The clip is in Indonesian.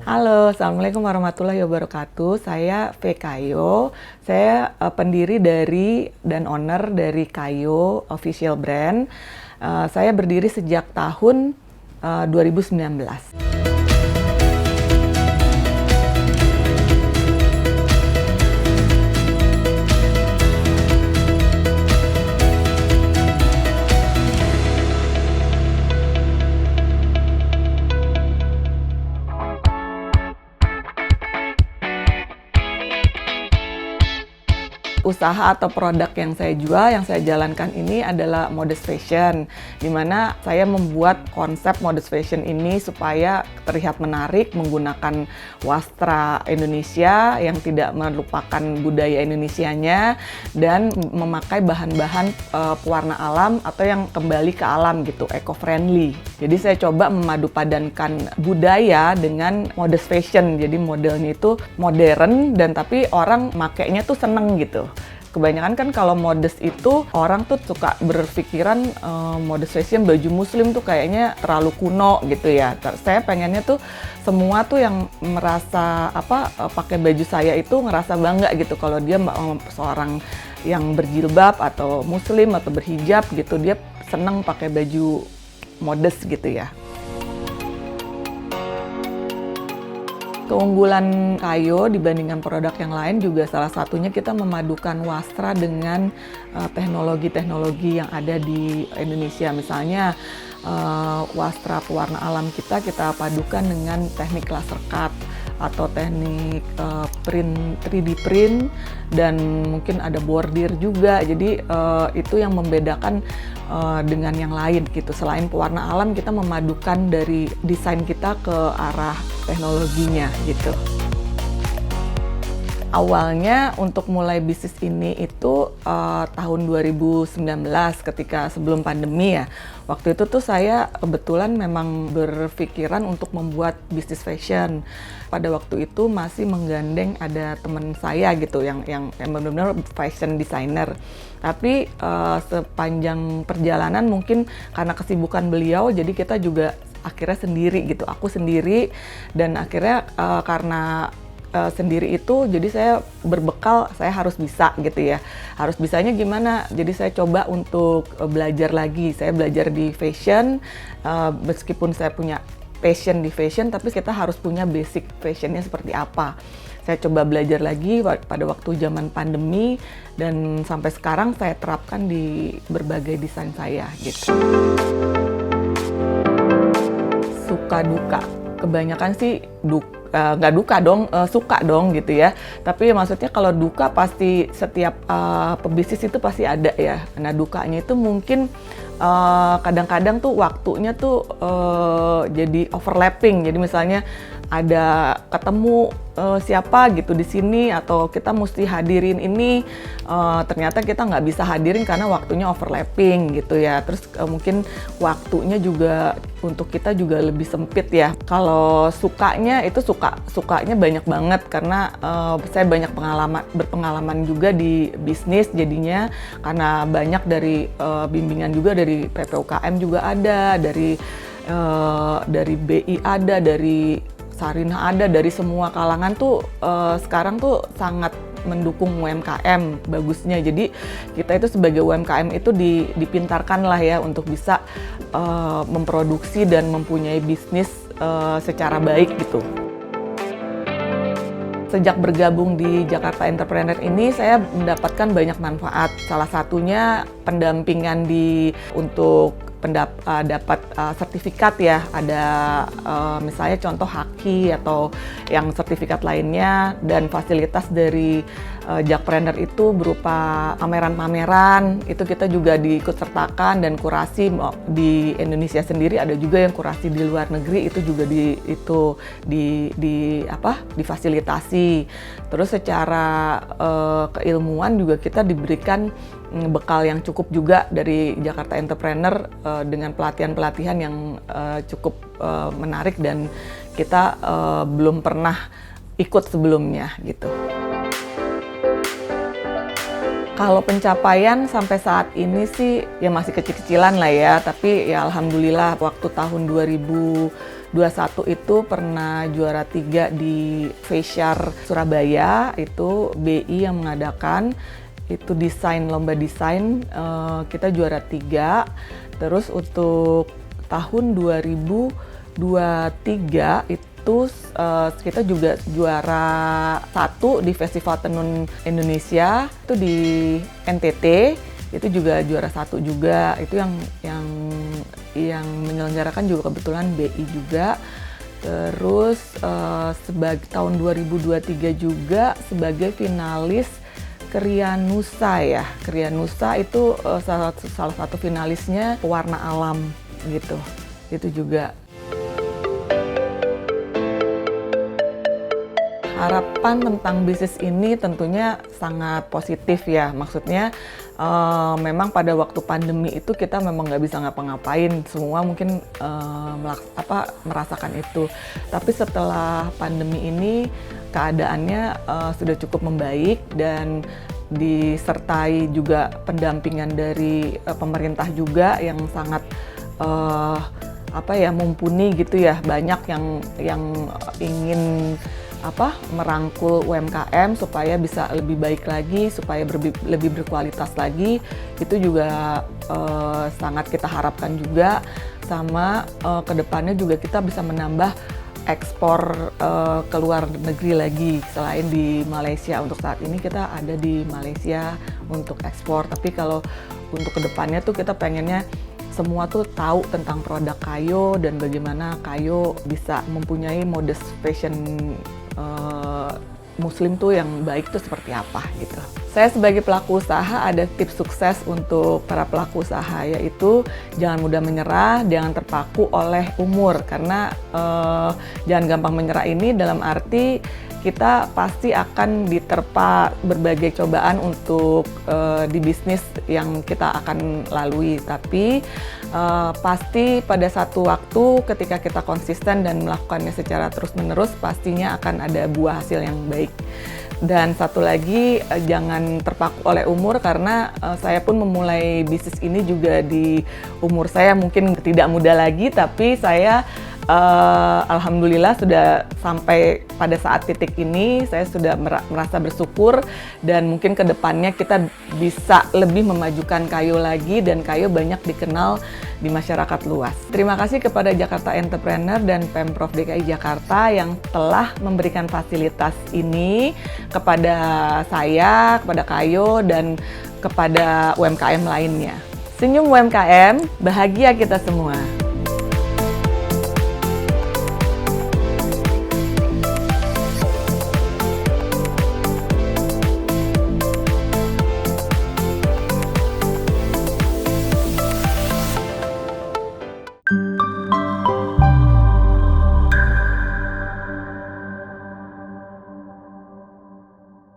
Halo, Assalamualaikum warahmatullahi wabarakatuh. Saya V. Kayo. Saya pendiri dari dan owner dari Kayo Official Brand. Saya berdiri sejak tahun 2019. Usaha atau produk yang saya jual, yang saya jalankan ini adalah modest fashion, di mana saya membuat konsep modest fashion ini supaya terlihat menarik, menggunakan wastra Indonesia yang tidak melupakan budaya Indonesianya, dan memakai bahan-bahan pewarna alam atau yang kembali ke alam gitu, eco-friendly. Jadi saya coba memadupadankan budaya dengan modest fashion, jadi modelnya itu modern dan tapi orang makainya tuh seneng gitu. Kebanyakan kan kalau modest itu orang tuh suka berpikiran modest fashion baju muslim tuh kayaknya terlalu kuno gitu ya. Saya pengennya tuh semua tuh yang merasa pakai baju saya itu ngerasa bangga gitu kalau dia seorang yang berjilbab atau muslim atau berhijab gitu, dia seneng pakai baju modest gitu ya. Keunggulan Kayo dibandingkan produk yang lain juga salah satunya kita memadukan wastra dengan teknologi-teknologi yang ada di Indonesia. Misalnya wastra pewarna alam kita padukan dengan teknik laser cut atau teknik print 3D print, dan mungkin ada bordir juga. Jadi itu yang membedakan dengan yang lain gitu. Selain pewarna alam, kita memadukan dari desain kita ke arah teknologinya gitu. Awalnya untuk mulai bisnis ini itu tahun 2019 ketika sebelum pandemi ya. Waktu itu tuh saya kebetulan memang berpikiran untuk membuat bisnis fashion. Pada waktu itu masih menggandeng ada teman saya gitu yang benar-benar fashion designer. Tapi sepanjang perjalanan mungkin karena kesibukan beliau, jadi kita juga akhirnya sendiri gitu. Aku sendiri, dan akhirnya karena sendiri itu jadi saya berbekal, saya harus bisa gitu ya. Harus bisanya gimana? Jadi saya coba untuk belajar lagi. Saya belajar di fashion, meskipun saya punya passion di fashion, tapi kita harus punya basic fashionnya seperti apa. Saya coba belajar lagi pada waktu zaman pandemi, dan sampai sekarang saya terapkan di berbagai desain saya gitu. Suka duka, kebanyakan sih nggak duka dong, suka dong gitu ya. Tapi maksudnya kalau duka pasti setiap pebisnis itu pasti ada ya. Nah dukanya itu mungkin kadang-kadang tuh waktunya tuh jadi overlapping. Jadi misalnya ada ketemu siapa gitu di sini, atau kita mesti hadirin ini, ternyata kita nggak bisa hadirin karena waktunya overlapping gitu ya. Terus mungkin waktunya juga untuk kita juga lebih sempit ya. Kalau sukanya itu sukanya banyak banget karena saya banyak berpengalaman juga di bisnis jadinya, karena banyak dari bimbingan juga dari PPUKM juga ada, dari BI ada, dari Sarinah ada, dari semua kalangan tuh sekarang tuh sangat mendukung UMKM bagusnya. Jadi kita itu sebagai UMKM itu dipintarkan lah ya untuk bisa memproduksi dan mempunyai bisnis secara baik gitu. Sejak bergabung di Jakarta Entrepreneur ini, saya mendapatkan banyak manfaat. Salah satunya pendampingan untuk dapat sertifikat ya. Ada misalnya contoh Haki atau yang sertifikat lainnya, dan fasilitas dari Jakpreneur itu berupa pameran-pameran. Itu kita juga diikut sertakan, dan kurasi di Indonesia sendiri, ada juga yang kurasi di luar negeri, itu juga difasilitasi. Terus secara keilmuan juga kita diberikan bekal yang cukup juga dari Jakarta Entrepreneur dengan pelatihan-pelatihan yang cukup menarik, dan kita belum pernah ikut sebelumnya gitu. Kalau pencapaian sampai saat ini sih ya masih kecil-kecilan lah ya, tapi ya alhamdulillah waktu tahun 2018 21 itu pernah juara 3 di Faciar Surabaya, itu BI yang mengadakan. Itu lomba desain, kita juara 3. Terus untuk tahun 2023 itu kita juga juara 1 di Festival Tenun Indonesia, itu di NTT, itu juga juara 1 juga. Itu yang menyelenggarakan juga kebetulan BI juga. Terus sebagai tahun 2023 juga sebagai finalis Krianusa ya. Krianusa itu salah satu finalisnya warna alam gitu. Itu juga. Harapan tentang bisnis ini tentunya sangat positif ya. Maksudnya memang pada waktu pandemi itu kita memang nggak bisa ngapa-ngapain. Semua mungkin merasakan itu. Tapi setelah pandemi ini keadaannya sudah cukup membaik dan disertai juga pendampingan dari pemerintah juga yang sangat mumpuni gitu ya. Banyak yang ingin merangkul UMKM supaya bisa lebih baik lagi, supaya lebih berkualitas lagi. Itu juga sangat kita harapkan juga. Sama kedepannya juga kita bisa menambah ekspor ke luar negeri lagi selain di Malaysia. Untuk saat ini kita ada di Malaysia untuk ekspor, tapi kalau untuk kedepannya tuh kita pengennya semua tuh tahu tentang produk Kayo dan bagaimana Kayo bisa mempunyai modest fashion Muslim tuh yang baik tuh seperti apa gitu. Saya sebagai pelaku usaha ada tips sukses untuk para pelaku usaha, yaitu jangan mudah menyerah, jangan terpaku oleh umur, karena jangan gampang menyerah ini dalam arti kita pasti akan diterpa berbagai cobaan untuk di bisnis yang kita akan lalui. Tapi pasti pada satu waktu ketika kita konsisten dan melakukannya secara terus-menerus, pastinya akan ada buah hasil yang baik. Dan satu lagi, jangan terpaku oleh umur, karena saya pun memulai bisnis ini juga di umur saya mungkin tidak muda lagi, tapi saya alhamdulillah sudah sampai pada saat titik ini. Saya sudah merasa bersyukur, dan mungkin kedepannya kita bisa lebih memajukan Kayo lagi, dan Kayo banyak dikenal di masyarakat luas. Terima kasih kepada Jakarta Entrepreneur dan Pemprov DKI Jakarta yang telah memberikan fasilitas ini kepada saya, kepada Kayo, dan kepada UMKM lainnya. Senyum UMKM, bahagia kita semua.